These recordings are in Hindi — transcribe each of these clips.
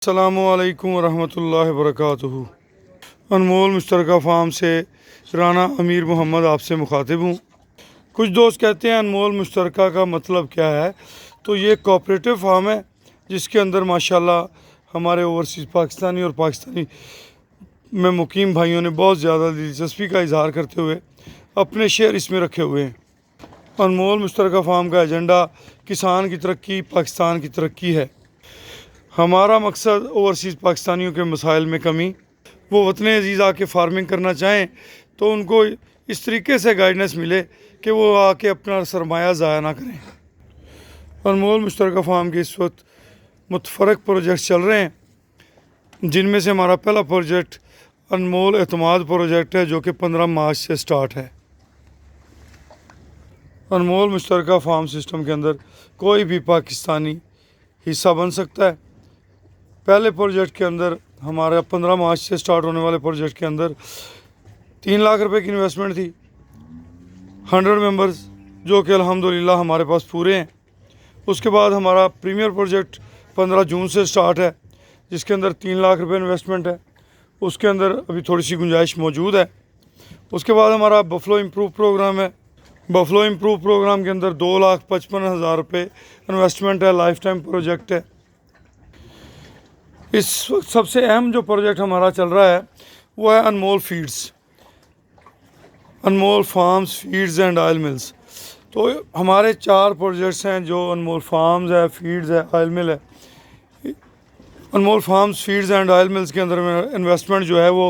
अस्सलामुअलैकुम वरहमतुल्लाहि वबरकातुहू। अनमोल मुश्तरका फार्म से राना अमीर मोहम्मद आपसे मुखातिब हूँ। कुछ दोस्त कहते हैं अनमोल मुश्तरका का मतलब क्या है, तो ये कोऑपरेटिव फार्म है जिसके अंदर माशाल्लाह हमारे ओवरसीज़ पाकिस्तानी और पाकिस्तानी में मुकीम भाइयों ने बहुत ज़्यादा दिलचस्पी का इजहार करते हुए अपने शेयर इसमें रखे हुए हैं। अनमोल मुश्तरका फार्म का एजेंडा किसान की तरक्की, पाकिस्तान की तरक्की है। हमारा मकसद ओवरसीज़ पाकिस्तानियों के मसाइल में कमी, वो वतन अजीज़ आके फार्मिंग करना चाहें तो उनको इस तरीके से गाइडेंस मिले कि वो आके अपना सरमाया ज़ाया ना करें। अनमोल मुश्तरका फार्म के इस वक्त मुतफरक प्रोजेक्ट चल रहे हैं, जिनमें से हमारा पहला प्रोजेक्ट अनमोल एतमाद प्रोजेक्ट है जो कि 15 मार्च से स्टार्ट है। अनमोल मुश्तरका फार्म सिस्टम के अंदर कोई भी पाकिस्तानी हिस्सा बन सकता है। पहले प्रोजेक्ट के अंदर हमारा 15 मार्च से स्टार्ट होने वाले प्रोजेक्ट के अंदर 3 लाख रुपए की इन्वेस्टमेंट थी। 100 मेंबर्स जो कि अल्हम्दुलिल्लाह हमारे पास पूरे हैं। उसके बाद हमारा प्रीमियर प्रोजेक्ट 15 जून से स्टार्ट है जिसके अंदर 3 लाख रुपए इन्वेस्टमेंट है। उसके अंदर अभी थोड़ी सी गुंजाइश मौजूद है। उसके बाद हमारा बफलो इम्प्रूव प्रोग्राम है। बफलो इम्प्रूव प्रोग्राम के अंदर 2,55,000 रुपये इन्वेस्टमेंट है, लाइफ टाइम प्रोजेक्ट है। इस वक्त सबसे अहम जो प्रोजेक्ट हमारा चल रहा है वो है Anmol feeds, Anmol farms feeds and oil mills. तो हमारे 4 प्रोजेक्ट्स हैं, जो अनमोल फार्म्स है, फीड्स है, ऑयल मिल है। Anmol farms feeds and oil mills के अंदर में इन्वेस्टमेंट जो है वो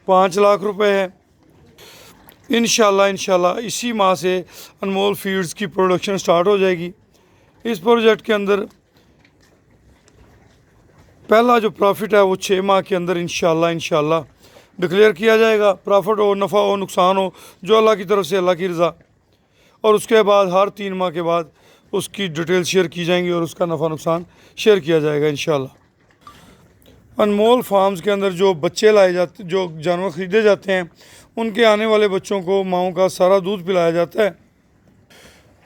5 लाख रुपए है। इंशाल्लाह इसी माह से अनमोल फीड्स की प्रोडक्शन स्टार्ट हो जाएगी। इस प्रोजेक्ट के अंदर पहला जो प्रॉफिट है वो 6 माह के अंदर इंशाल्लाह डिक्लेयर किया जाएगा। प्रॉफिट हो, नफ़ा हो, नुकसान हो, जो अल्लाह की तरफ से, अल्लाह की रज़ा। और उसके बाद हर 3 माह के बाद उसकी डिटेल शेयर की जाएंगी और उसका नफ़ा नुकसान शेयर किया जाएगा इंशाल्लाह। अनमोल फार्म्स के अंदर जो बच्चे लाए जाते, जो जानवर ख़रीदे जाते हैं, उनके आने वाले बच्चों को माओं का सारा दूध पिलाया जाता है,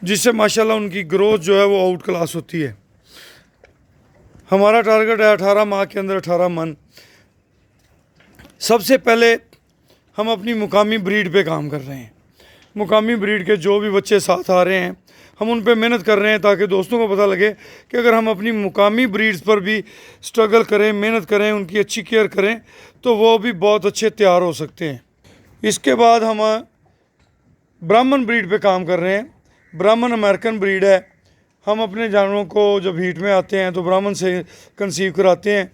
जिससे माशाल्लाह उनकी ग्रोथ जो है वो आउट क्लास होती है। हमारा टारगेट है 18 माह के अंदर 18 मन। सबसे पहले हम अपनी मुकामी ब्रीड पे काम कर रहे हैं। मुकामी ब्रीड के जो भी बच्चे साथ आ रहे हैं हम उन पे मेहनत कर रहे हैं ताकि दोस्तों को पता लगे कि अगर हम अपनी मुकामी ब्रीड्स पर भी स्ट्रगल करें, मेहनत करें, उनकी अच्छी केयर करें तो वो भी बहुत अच्छे तैयार हो सकते हैं। इसके बाद हम ब्राह्मण ब्रीड पे काम कर रहे हैं। ब्राह्मण अमेरिकन ब्रीड है। हम अपने जानवरों को जब हीट में आते हैं तो ब्राह्मण से कंसीव कराते हैं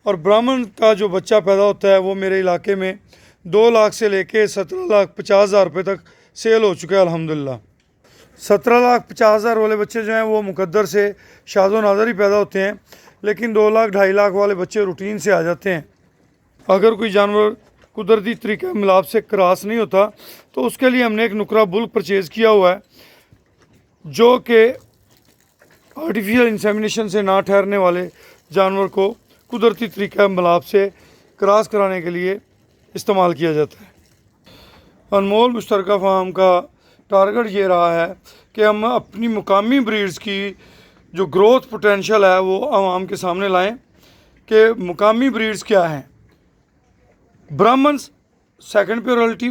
और ब्राह्मण का जो बच्चा पैदा होता है वो मेरे इलाके में 2 लाख से लेके 17,50,000 रुपये तक सेल हो चुका है अल्हम्दुलिल्लाह। 17,50,000 वाले बच्चे जो हैं वो मुकद्दर से शादो नादर ही पैदा होते हैं, लेकिन 2 लाख 2.5 लाख वाले बच्चे रूटीन से आ जाते हैं। अगर कोई जानवर कुदरती तरीके मिलाप से क्रॉस नहीं होता तो उसके लिए हमने एक नुकरा बुल परचेज़ किया हुआ है जो कि आर्टिफिशियल इंसेमिनेशन से ना ठहरने वाले जानवर को कुदरती तरीका मिलाप से क्रॉस कराने के लिए इस्तेमाल किया जाता है। अनमोल मुश्तरका फार्म का टारगेट ये रहा है कि हम अपनी मुकामी ब्रीड्स की जो ग्रोथ पोटेंशियल है वो आवाम के सामने लाएं कि मुकामी ब्रीड्स क्या हैं। ब्राह्मण सेकंड प्रायोरिटी,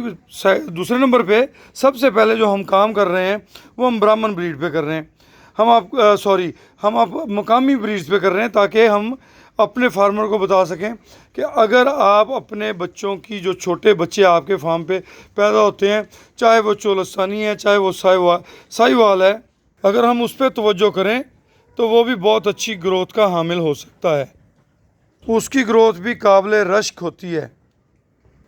दूसरे नंबर पे सबसे पहले जो हम काम कर रहे हैं वो हम ब्राह्मण ब्रीड पे कर रहे हैं। हम आप मुकामी ब्रीड्स पे कर रहे हैं ताकि हम अपने फार्मर को बता सकें कि अगर आप अपने बच्चों की, जो छोटे बच्चे आपके फार्म पे पैदा होते हैं, चाहे वो चोलस्तानी है, चाहे वो साहिवाल है, अगर हम उस पर तवज्जो करें तो वो भी बहुत अच्छी ग्रोथ का हामिल हो सकता है। उसकी ग्रोथ भी काबिल रश्क होती है।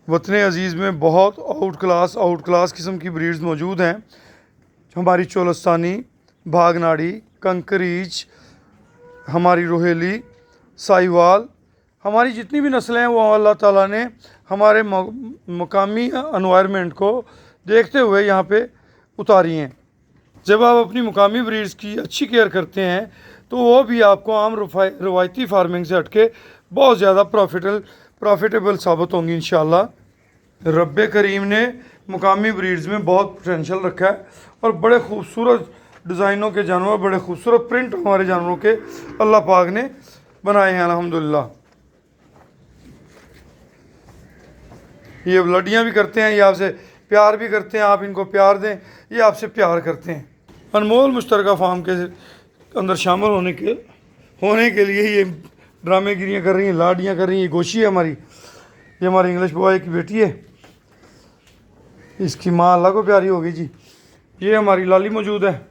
वतन अजीज़ में बहुत आउट क्लास किस्म की ब्रीड्स मौजूद हैं। हमारी चोलस्तानी, भागनाड़ी, कंकरीज, हमारी रोहेली, साहिवाल, हमारी जितनी भी नस्लें हैं वो अल्लाह ताला ने हमारे मुकामी एनवायरनमेंट को देखते हुए यहाँ पे उतारी हैं। जब आप अपनी मुकामी ब्रीड्स की अच्छी केयर करते हैं तो वो भी आपको आम रवायती फार्मिंग से हटके बहुत ज़्यादा प्रॉफिटेबल साबित होंगी इंशाल्लाह। रब्बे करीम ने मुकामी ब्रीड्स में बहुत पोटेंशियल रखा है और बड़े खूबसूरत डिज़ाइनों के जानवर, बड़े खूबसूरत प्रिंट हमारे जानवरों के अल्लाह पाक ने बनाए हैं अल्हम्दुलिल्लाह। ये लड़ियाँ भी करते हैं, ये आपसे प्यार भी करते हैं, आप इनको प्यार दें, ये आपसे प्यार करते हैं। अनमोल मुश्तरका फार्म के अंदर शामिल होने के लिए ये ड्रामेगिरियाँ कर रही हैं, लाडियाँ कर रही हैं। ये गोशी है हमारी, ये हमारी इंग्लिश बॉय की बेटी है, इसकी माँ अल्लाह को प्यारी होगी जी। ये हमारी लाली मौजूद है,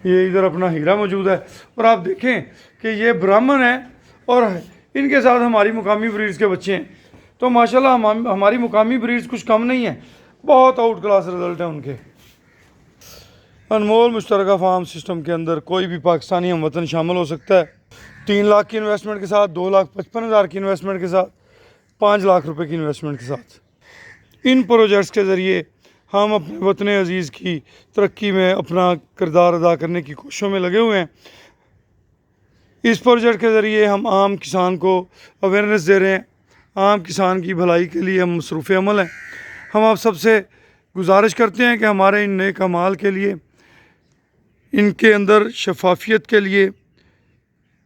ये इधर अपना हीरा मौजूद है। और आप देखें कि ये ब्राह्मण है और इनके साथ हमारी मुकामी ब्रीड्स के बच्चे हैं। तो माशाल्लाह हमारी मुकामी ब्रीड्स कुछ कम नहीं है, बहुत आउट क्लास रिजल्ट है उनके। अनमोल मुश्तरका फार्म सिस्टम के अंदर कोई भी पाकिस्तानी हम वतन शामिल हो सकता है। 3 लाख की इन्वेस्टमेंट के साथ, 2,55,000 की इन्वेस्टमेंट के साथ, 5 लाख रुपए की इन्वेस्टमेंट के साथ। इन प्रोजेक्ट्स के ज़रिए हम अपने वतन अज़ीज़ की तरक्की में अपना किरदार अदा करने की कोशिशों में लगे हुए हैं। इस प्रोजेक्ट के ज़रिए हम आम किसान को अवेयरनेस दे रहे हैं, आम किसान की भलाई के लिए हम मसरूफ़ अमल हैं। हम आप सबसे गुजारिश करते हैं कि हमारे इन नेक अमाल के लिए, इनके अंदर शफाफियत के लिए,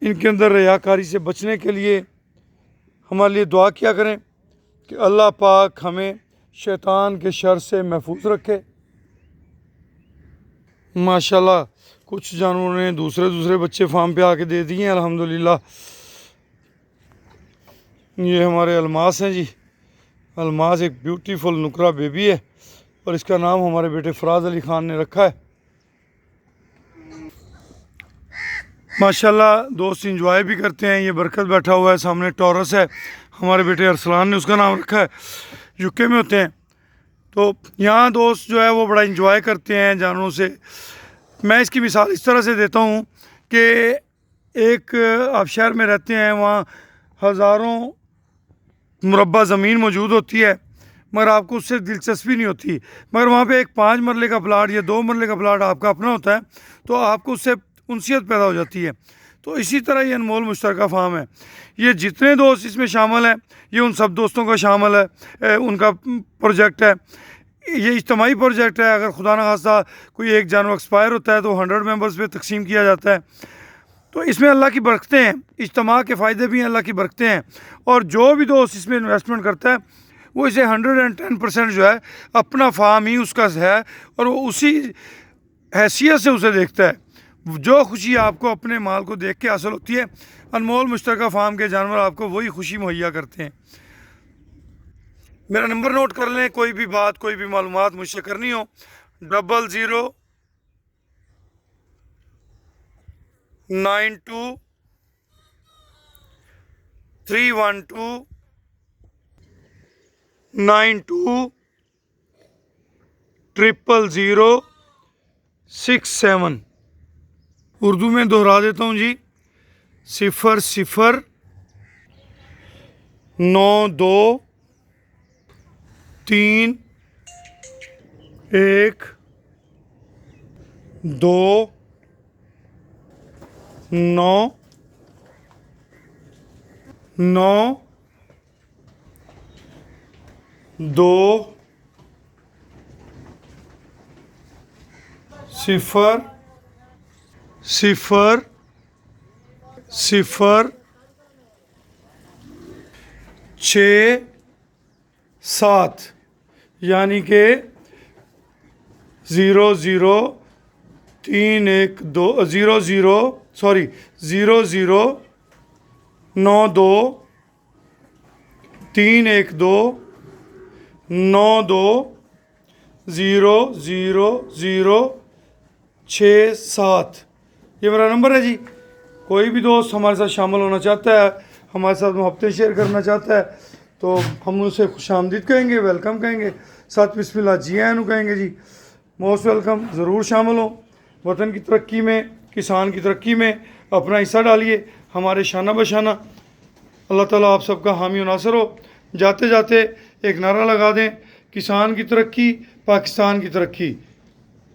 इनके अंदर रियाकारी से बचने के लिए हमारे लिए दुआ किया करें कि अल्लाह पाक हमें शैतान के शर से महफूज रखे। माशाल्लाह कुछ जानवरों ने दूसरे बच्चे फार्म पे आके दे दिए हैं अल्हम्दुलिल्लाह। ये हमारे अलमास हैं जी, अलमास एक ब्यूटीफुल नुकरा बेबी है और इसका नाम हमारे बेटे फराज अली ख़ान ने रखा है। माशाल्लाह दोस्त इंजॉय भी करते हैं। ये बरकत बैठा हुआ है, सामने टॉरस है, हमारे बेटे अरसलान ने उसका नाम रखा है, यूके में होते हैं। तो यहाँ दोस्त जो है वो बड़ा इंजॉय करते हैं जानवरों से। मैं इसकी मिसाल इस तरह से देता हूँ कि एक आप शहर में रहते हैं, वहाँ हज़ारों मुरब्बा ज़मीन मौजूद होती है, मगर आपको उससे दिलचस्पी नहीं होती। मगर वहाँ पे एक 5 मरले का प्लाट या 2 मरले का प्लाट आपका अपना होता है, तो आपको उससे उनसियत पैदा हो जाती है। तो इसी तरह ये अनमोल मुश्तरका फार्म है। ये जितने दोस्त इसमें शामिल हैं, ये उन सब दोस्तों का शामिल है, उनका प्रोजेक्ट है। ये इज्तमाही प्रोजेक्ट है। अगर खुदा न खास्ता कोई एक जानवर एक्सपायर होता है तो 100 मेंबर्स पे तकसीम किया जाता है। तो इसमें अल्लाह की बरकतें हैं, इज्तमा के फ़ायदे भी हैं, अल्लाह की बरकतें हैं। और जो भी दोस्त इसमें इन्वेस्टमेंट करता है वो इसे 110% जो है अपना फार्म ही उसका है और वो उसी हैसियत से उसे देखता है। जो खुशी आपको अपने माल को देख के हासिल होती है, अनमोल मुश्तरका फार्म के जानवर आपको वही खुशी मुहैया करते हैं। मेरा नंबर नोट कर लें, कोई भी बात, कोई भी मालूमात मुझसे करनी हो, 00 92 312 92 000 67। उर्दू में दोहरा देता हूँ जी, 00 92 3 1 2 9 9 2 0 0 0 6 7, यानी कि 0 0 3 1 2 0 0 सॉरी 0 0 9 2 3 1 2 9 2 0 0 0 6 7। ये मेरा नंबर है जी। कोई भी दोस्त हमारे साथ शामिल होना चाहता है, हमारे साथ मोहब्बतें शेयर करना चाहता है, तो हम उसे खुशामदीद कहेंगे, वेलकम कहेंगे, साथ बिस्मिल्लाह जी आनू कहेंगे जी। मोस्ट वेलकम, ज़रूर शामिल हो वतन की तरक्की में, किसान की तरक्की में अपना हिस्सा डालिए, हमारे शाना बशाना। अल्लाह ताला आप सबका हामी और नासर हो। जाते जाते एक नारा लगा दें, किसान की तरक्की, पाकिस्तान की तरक्की।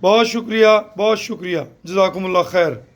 बहुत शुक्रिया, बहुत शुक्रिया, जज़ाकुमुल्लाह खैर।